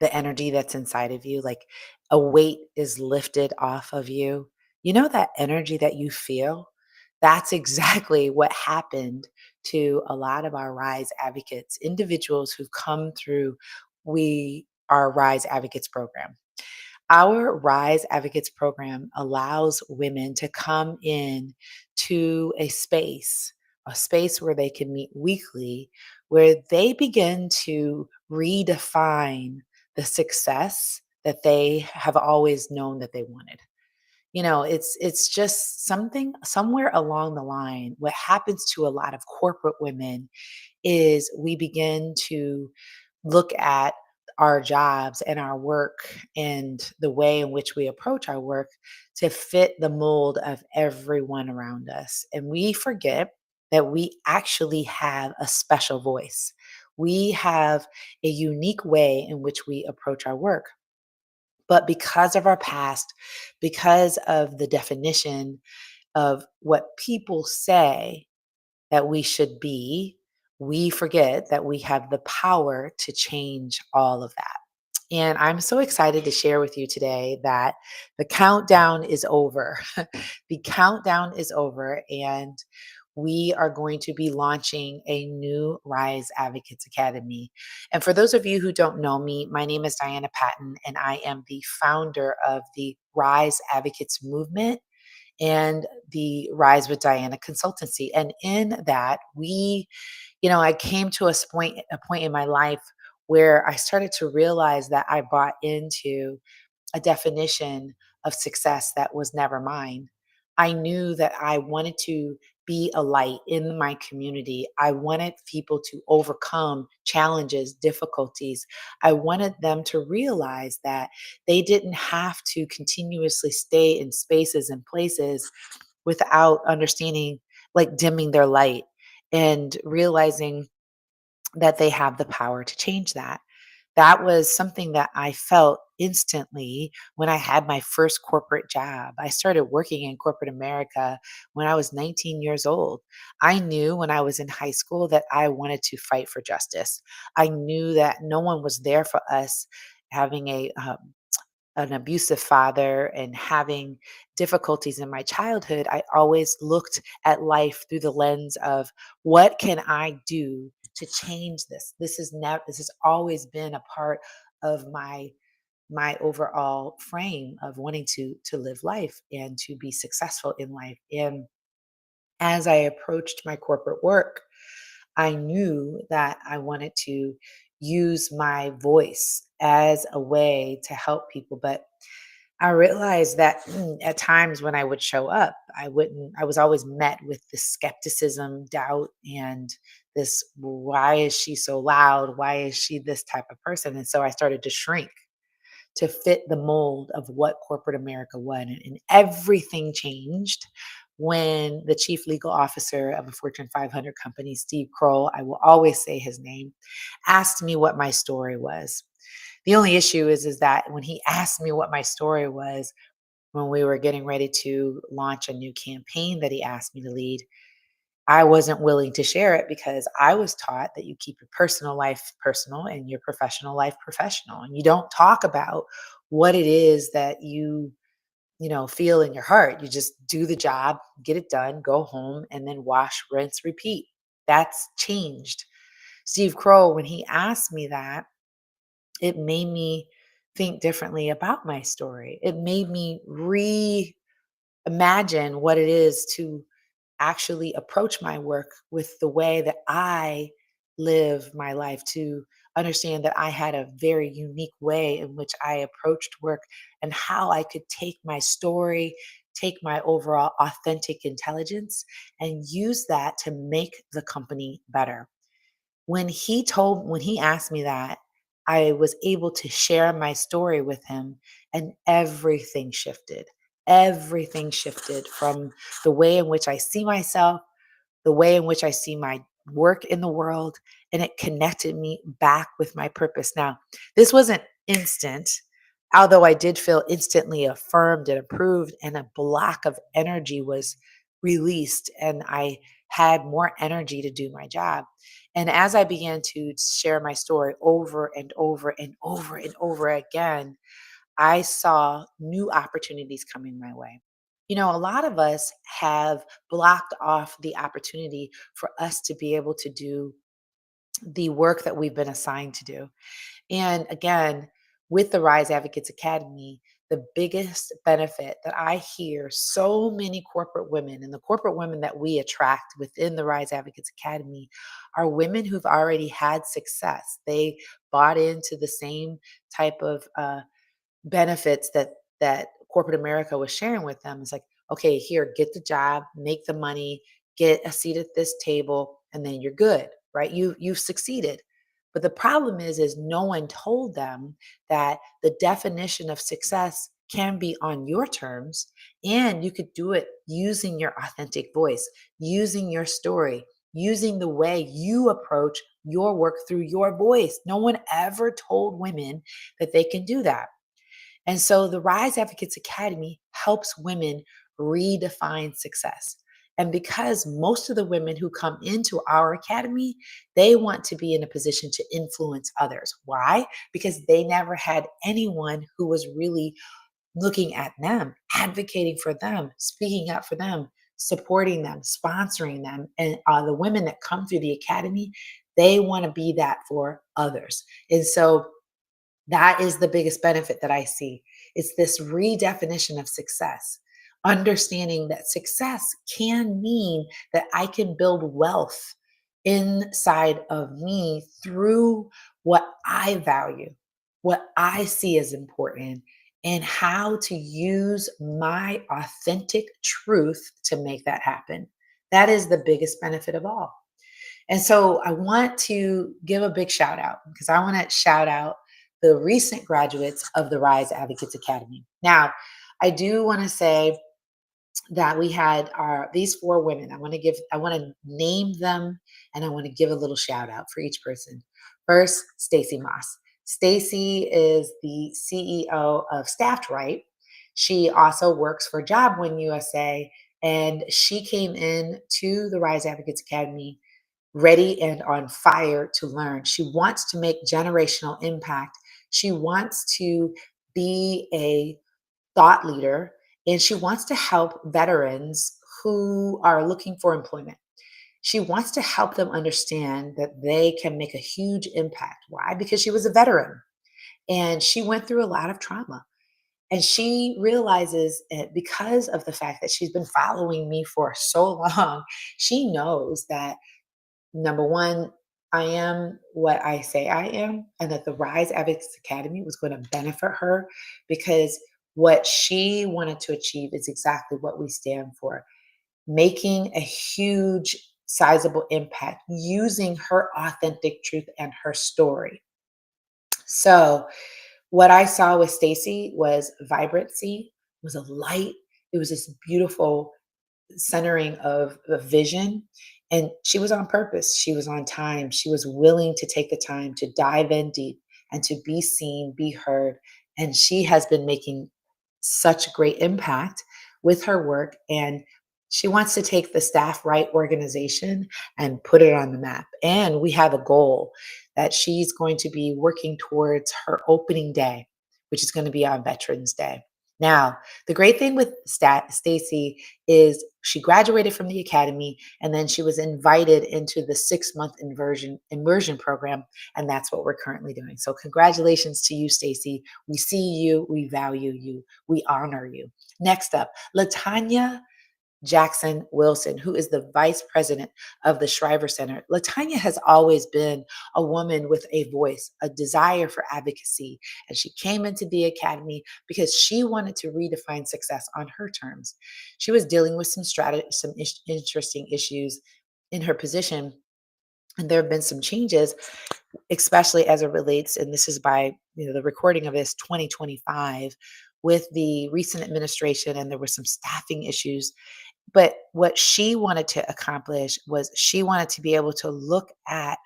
the energy that's inside of you, like a weight is lifted off of you. You know that energy that you feel? That's exactly what happened to a lot of our Rise advocates, individuals who've come through our Rise Advocates program. Our Rise Advocates program allows women to come in to a space where they can meet weekly, where they begin to redefine the success that they have always known that they wanted. It's just something somewhere along the line. What happens to a lot of corporate women is we begin to look at our jobs and our work and the way in which we approach our work to fit the mold of everyone around us. And we forget that we actually have a special voice. We have a unique way in which we approach our work. But because of our past, because of the definition of what people say that we should be, we forget that we have the power to change all of that. And I'm so excited to share with you today that the countdown is over. The countdown is over, and we are going to be launching a new Rise Advocates Academy. And for those of you who don't know me, my name is Diana Patton, and I am the founder of the Rise Advocates movement and the Rise with Diana consultancy. And in that, I came to a point in my life where I started to realize that I bought into a definition of success that was never mine. I knew that I wanted to be a light in my community. I wanted people to overcome challenges, difficulties. I wanted them to realize that they didn't have to continuously stay in spaces and places without understanding, like dimming their light and realizing that they have the power to change that. That was something that I felt instantly when I had my first corporate job. I started working in corporate America when I was 19 years old. I knew when I was in high school that I wanted to fight for justice. I knew that no one was there for us having an abusive father and having difficulties in my childhood. I always looked at life through the lens of what can I do to change this. This has always been a part of my overall frame of wanting to live life and to be successful in life. And as I approached my corporate work, I knew that I wanted to use my voice as a way to help people. But I realized that at times when I would show up, I was always met with this skepticism, doubt, and this, why is she so loud? Why is she this type of person? And so I started to shrink to fit the mold of what corporate America was. And everything changed when the chief legal officer of a Fortune 500 company, Steve Kroll, I will always say his name, asked me what my story was. The only issue is that when he asked me what my story was, when we were getting ready to launch a new campaign that he asked me to lead, I wasn't willing to share it because I was taught that you keep your personal life personal and your professional life professional. And you don't talk about what it is that you feel in your heart. You just do the job, get it done, go home, and then wash, rinse, repeat. That's changed. Steve Crow, when he asked me that, it made me think differently about my story. It made me reimagine what it is to actually approach my work with the way that I live my life, to understand that I had a very unique way in which I approached work and how I could take my story, take my overall authentic intelligence, and use that to make the company better. When he asked me that, I was able to share my story with him, and everything shifted. Everything shifted from the way in which I see myself, the way in which I see my work in the world, and it connected me back with my purpose. Now, this wasn't instant, although I did feel instantly affirmed and approved, and a block of energy was released, and I had more energy to do my job. And as I began to share my story over and over and over and over again, I saw new opportunities coming my way. A lot of us have blocked off the opportunity for us to be able to do the work that we've been assigned to do. And again, with the Rise Advocates Academy, the biggest benefit that I hear so many corporate women and the corporate women that we attract within the Rise Advocates Academy are women who've already had success. They bought into the same type of benefits that corporate America was sharing with them. It's like, okay, here, get the job, make the money, get a seat at this table, and then you're good, right? You've succeeded. But the problem is no one told them that the definition of success can be on your terms, and you could do it using your authentic voice, using your story, using the way you approach your work through your voice. No one ever told women that they can do that. And so the Rise Advocates Academy helps women redefine success. And because most of the women who come into our academy, they want to be in a position to influence others. Why? Because they never had anyone who was really looking at them, advocating for them, speaking up for them, supporting them, sponsoring them. And the women that come through the academy, they want to be that for others. And so that is the biggest benefit that I see. It's this redefinition of success, understanding that success can mean that I can build wealth inside of me through what I value, what I see as important, and how to use my authentic truth to make that happen. That is the biggest benefit of all. And so I want to give a big shout out because I want to shout out the recent graduates of the Rise Advocates Academy. Now, I do want to say that we had these four women. I want to name them and I want to give a little shout out for each person. First, Stacie Moss. Stacie is the CEO of Staffed Right. She also works for Job Win USA, and she came in to the Rise Advocates Academy ready and on fire to learn. She wants to make generational impact. She wants to be a thought leader, and she wants to help veterans who are looking for employment. She wants to help them understand that they can make a huge impact. Why? Because she was a veteran and she went through a lot of trauma. And she realizes because of the fact that she's been following me for so long, she knows that number one, I am what I say I am, and that the Rise Advocates Academy was going to benefit her because what she wanted to achieve is exactly what we stand for, making a huge, sizable impact using her authentic truth and her story. So, what I saw with Stacie was vibrancy, was a light, it was this beautiful centering of the vision. And she was on purpose. She was on time. She was willing to take the time to dive in deep and to be seen, be heard. And she has been making such great impact with her work. And she wants to take the Staff Right organization and put it on the map. And we have a goal that she's going to be working towards her opening day, which is going to be on Veterans Day. Now, the great thing with Stacie is she graduated from the academy and then she was invited into the 6-month immersion program, and that's what we're currently doing. So congratulations to you, Stacie. We see you, we value you, we honor you. Next up, LaTanya Jackson Wilson, who is the vice president of the Shriver Center. LaTanya has always been a woman with a voice, a desire for advocacy, and she came into the academy because she wanted to redefine success on her terms. She was dealing with some interesting issues in her position, and there have been some changes, especially as it relates, and this is by the recording of this 2025 with the recent administration, and there were some staffing issues, but what she wanted to accomplish was she wanted to be able to look at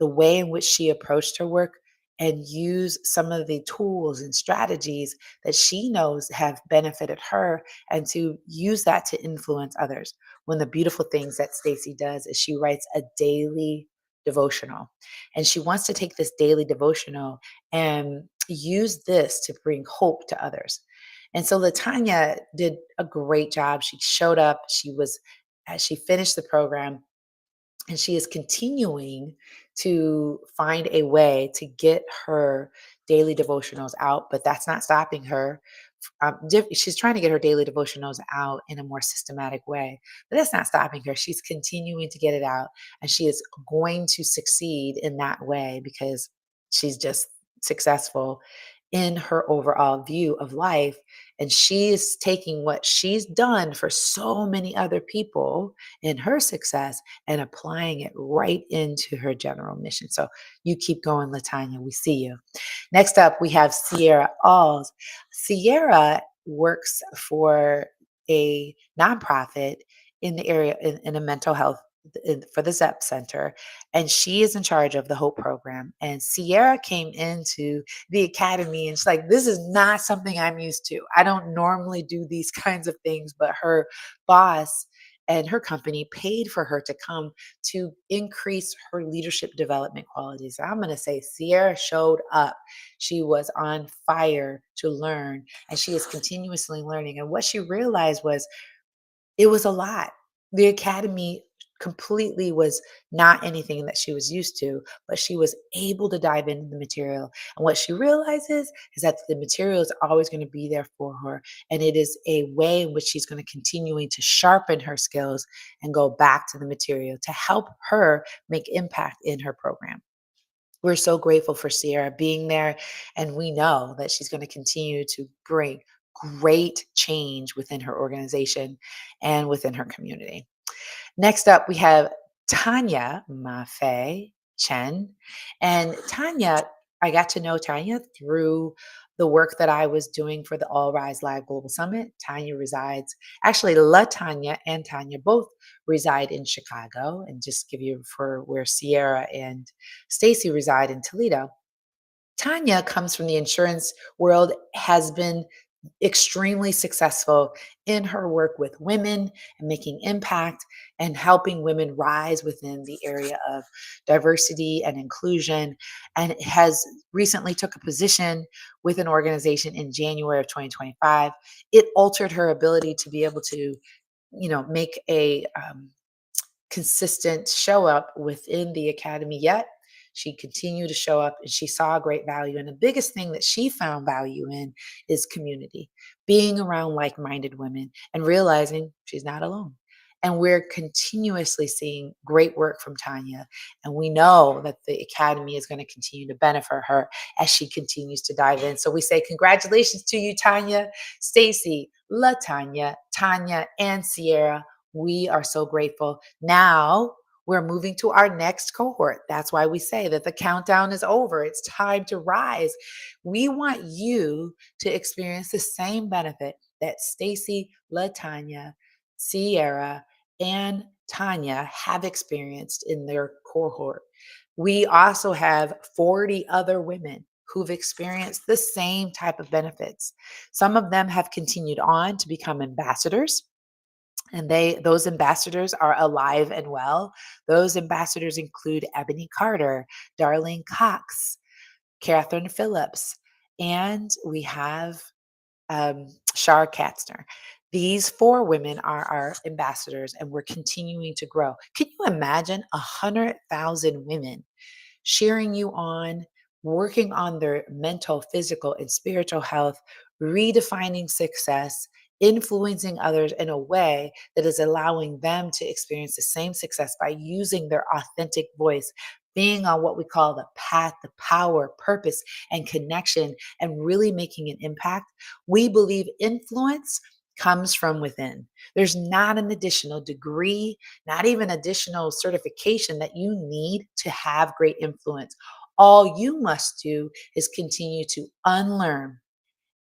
the way in which she approached her work and use some of the tools and strategies that she knows have benefited her and to use that to influence others. One of the beautiful things that Stacie does is she writes a daily devotional. And she wants to take this daily devotional and use this to bring hope to others. And so LaTanya did a great job. She showed up, as she finished the program, and she is continuing to find a way to get her daily devotionals out, but that's not stopping her. She's trying to get her daily devotionals out in a more systematic way, but that's not stopping her. She's continuing to get it out, and she is going to succeed in that way because she's just successful in her overall view of life. And she is taking what she's done for so many other people in her success and applying it right into her general mission. So you keep going, LaTanya. We see you. Next up, we have Cierra Awls. Cierra works for a nonprofit in the area in a mental health for the Zepf Center, and she is in charge of the Hope program. And Cierra came into the academy, and she's like, "This is not something I'm used to. I don't normally do these kinds of things." But her boss and her company paid for her to come to increase her leadership development qualities. I'm going to say Cierra showed up. She was on fire to learn, and she is continuously learning. And what she realized was it was a lot. The academy completely was not anything that she was used to, but she was able to dive into the material. And what she realizes is that the material is always going to be there for her. And it is a way in which she's going to continuing to sharpen her skills and go back to the material to help her make impact in her program. We're so grateful for Sierra being there, and we know that she's going to continue to bring great change within her organization and within her community. Next up, we have Tanja Maffei-Chen. And Tanja, I got to know Tanja through the work that I was doing for the All Rise Live Global Summit. Tanja resides, actually, LaTanya and Tanja both reside in Chicago. And just give you for where Sierra and Stacie reside in Toledo. Tanja comes from the insurance world, has been extremely successful in her work with women and making impact and helping women rise within the area of diversity and inclusion, and has recently took a position with an organization in January of 2025. It altered her ability to be able to make a consistent show up within the academy yet. She continued to show up, and she saw great value. And the biggest thing that she found value in is community, being around like minded women and realizing she's not alone. And we're continuously seeing great work from Tanja. And we know that the Academy is going to continue to benefit her as she continues to dive in. So we say, congratulations to you, Tanja, Stacie, LaTanya, Tanja, and Cierra. We are so grateful. Now we're moving to our next cohort. That's why we say that the countdown is over. It's time to rise. We want you to experience the same benefit that Stacie, LaTanya, Cierra, and Tanja have experienced in their cohort. We also have 40 other women who've experienced the same type of benefits. Some of them have continued on to become ambassadors, and those ambassadors are alive and well. Those ambassadors include Ebony Carter, Darlene Cox, Catherine Phillips, and we have Shar Katzner. These four women are our ambassadors, and we're continuing to grow. Can you imagine 100,000 women cheering you on, working on their mental, physical, and spiritual health, redefining success, influencing others in a way that is allowing them to experience the same success by using their authentic voice, being on what we call the path, the power, purpose, and connection, and really making an impact? We believe influence comes from within. There's not an additional degree, not even additional certification that you need to have great influence. All you must do is continue to unlearn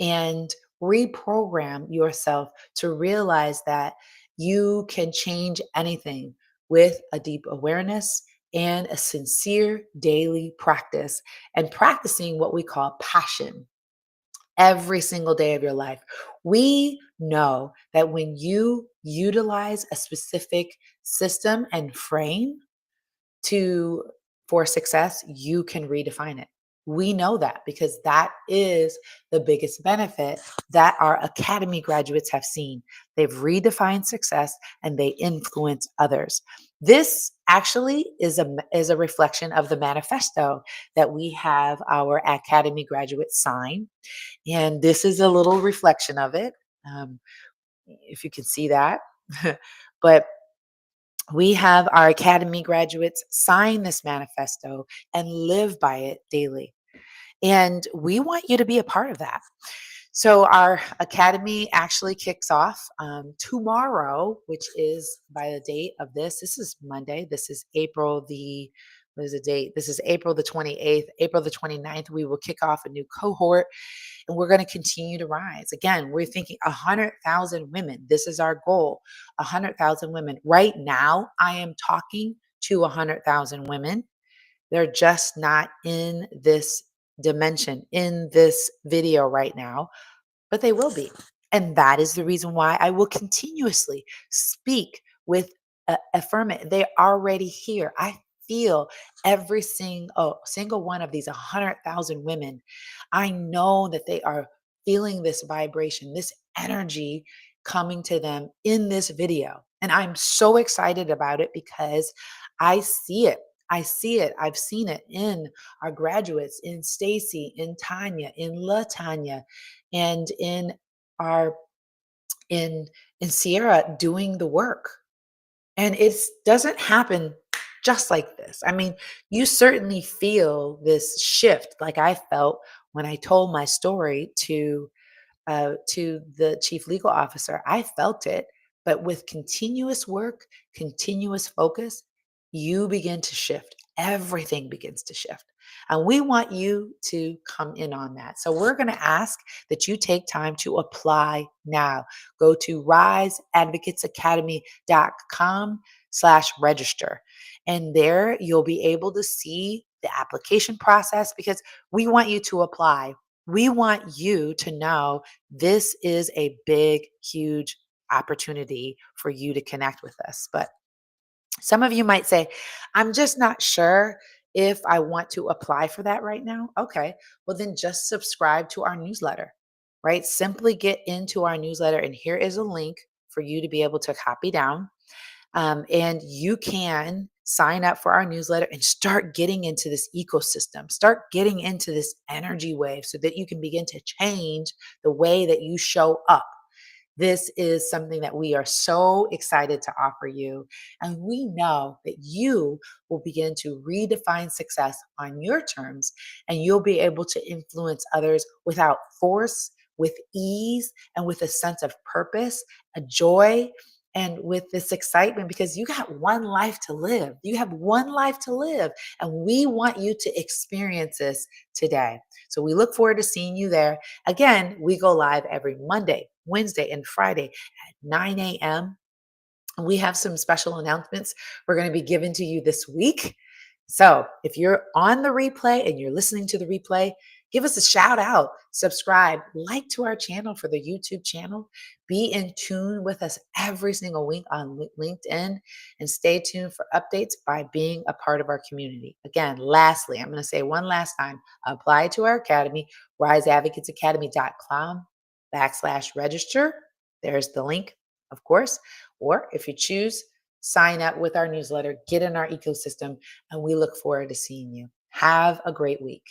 and reprogram yourself to realize that you can change anything with a deep awareness and a sincere daily practice, and practicing what we call passion every single day of your life. We know that when you utilize a specific system and frame to for success, you can redefine it. We know that because that is the biggest benefit that our academy graduates have seen. They've redefined success and they influence others. This actually is a reflection of the manifesto that we have our academy graduates sign, and this is a little reflection of it. Um, if you can see that, but we have our academy graduates sign this manifesto and live by it daily. And we want you to be a part of that. So, our academy actually kicks off tomorrow, which is by the date of this. This is Monday. This is April the, what is the date? This is April the 28th, April the 29th. We will kick off a new cohort and we're going to continue to rise. Again, we're thinking 100,000 women. This is our goal, 100,000 women. Right now, I am talking to 100,000 women. They're just not in this dimension, in this video right now, but they will be. And that is the reason why I will continuously speak with affirmation. They're already here. I feel every single one of these 100,000 women. I know that they are feeling this vibration, this energy coming to them in this video. And I'm so excited about it because I see it. I see it. I've seen it in our graduates, in Stacie, in Tanja, in LaTanya, and our in in Cierra doing the work. And it doesn't happen just like this. I mean, you certainly feel this shift like I felt when I told my story to the chief legal officer. I felt it, but with continuous work, continuous focus, you begin to shift. Everything begins to shift. And we want you to come in on that. So we're going to ask that you take time to apply now. Go to riseadvocateacademy.com/register. And there you'll be able to see the application process because we want you to apply. We want you to know this is a big, huge opportunity for you to connect with us. But some of you might say, I'm just not sure if I want to apply for that right now. Okay, well, then just subscribe to our newsletter, right? Simply get into our newsletter, and here is a link for you to be able to copy down. And you can sign up for our newsletter and start getting into this ecosystem, start getting into this energy wave so that you can begin to change the way that you show up. This is something that we are so excited to offer you. And we know that you will begin to redefine success on your terms, and you'll be able to influence others without force, with ease, and with a sense of purpose, a joy, and with this excitement because you got one life to live. You have one life to live. And we want you to experience this today. So we look forward to seeing you there. Again, we go live every Monday, Wednesday, and Friday at 9 a.m. We have some special announcements we're going to be giving to you this week. So if you're on the replay and you're listening to the replay, give us a shout out, subscribe, like to our channel for the YouTube channel. Be in tune with us every single week on LinkedIn and stay tuned for updates by being a part of our community. Again, lastly, I'm going to say one last time, apply to our academy, riseadvocateacademy.com/register. There's the link, of course. Or if you choose, sign up with our newsletter, get in our ecosystem, and we look forward to seeing you. Have a great week.